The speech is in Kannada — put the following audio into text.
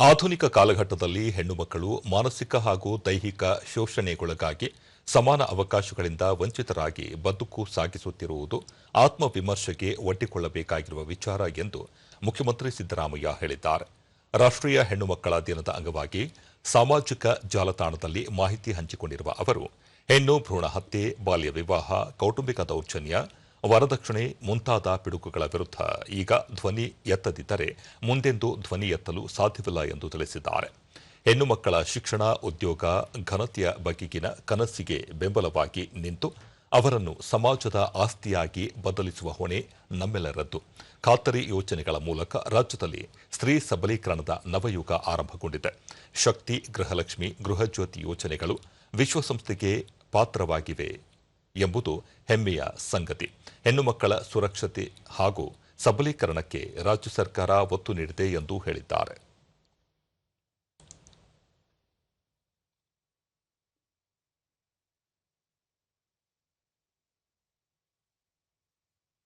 ಆಧುನಿಕ ಕಾಲಘಟ್ಟದಲ್ಲಿ ಹೆಣ್ಣು ಮಕ್ಕಳು ಮಾನಸಿಕ ಹಾಗೂ ದೈಹಿಕ ಶೋಷಣೆಗೊಳಗಾಗಿ ಸಮಾನ ಅವಕಾಶಗಳಿಂದ ವಂಚಿತರಾಗಿ ಬದುಕು ಸಾಗಿಸುತ್ತಿರುವುದು ಆತ್ಮವಿಮರ್ಶೆಗೆ ಒಡ್ಡಿಕೊಳ್ಳಬೇಕಾಗಿರುವ ವಿಚಾರ ಎಂದು ಮುಖ್ಯಮಂತ್ರಿ ಸಿದ್ದರಾಮಯ್ಯ ಹೇಳಿದ್ದಾರೆ. ರಾಷ್ಟ್ರೀಯ ಹೆಣ್ಣು ಮಕ್ಕಳ ದಿನದ ಅಂಗವಾಗಿ ಸಾಮಾಜಿಕ ಜಾಲತಾಣದಲ್ಲಿ ಮಾಹಿತಿ ಹಂಚಿಕೊಂಡಿರುವ ಅವರು, ಹೆಣ್ಣು ಭ್ರೂಣ ಹತ್ಯೆ, ಬಾಲ್ಯ ವಿವಾಹ, ಕೌಟುಂಬಿಕ ದೌರ್ಜನ್ಯ, ವರದಕ್ಷಿಣೆ ಮುಂತಾದ ಪಿಡುಗುಗಳ ವಿರುದ್ಧ ಈಗ ಧ್ವನಿ ಎತ್ತದಿದ್ದರೆ ಮುಂದೆಂದೂ ಧ್ವನಿ ಎತ್ತಲು ಸಾಧ್ಯವಿಲ್ಲ ಎಂದು ತಿಳಿಸಿದ್ದಾರೆ. ಹೆಣ್ಣು ಮಕ್ಕಳ ಶಿಕ್ಷಣ, ಉದ್ಯೋಗ, ಘನತೆಯ ಬಗೆಗಿನ ಕನಸಿಗೆ ಬೆಂಬಲವಾಗಿ ನಿಂತು ಅವರನ್ನು ಸಮಾಜದ ಆಸ್ತಿಯಾಗಿ ಬದಲಿಸುವ ಹೊಣೆ ನಮ್ಮೆಲ್ಲರದ್ದು. ಖಾತರಿ ಯೋಜನೆಗಳ ಮೂಲಕ ರಾಜ್ಯದಲ್ಲಿ ಸ್ತ್ರೀ ಸಬಲೀಕರಣದ ನವಯುಗ ಆರಂಭಗೊಂಡಿದೆ. ಶಕ್ತಿ, ಗೃಹಲಕ್ಷ್ಮಿ, ಗೃಹಜ್ಯೋತಿ ಯೋಜನೆಗಳು ವಿಶ್ವಸಂಸ್ಥೆಗೆ ಪಾತ್ರವಾಗಿವೆ ಎಂಬುದು ಹೆಮ್ಮೆಯ ಸಂಗತಿ. ಹೆಣ್ಣು ಮಕ್ಕಳ ಸುರಕ್ಷತೆ ಹಾಗೂ ಸಬಲೀಕರಣಕ್ಕೆ ರಾಜ್ಯ ಸರ್ಕಾರ ಒತ್ತು ನೀಡಿದೆ ಎಂದು ಹೇಳಿದ್ದಾರೆ.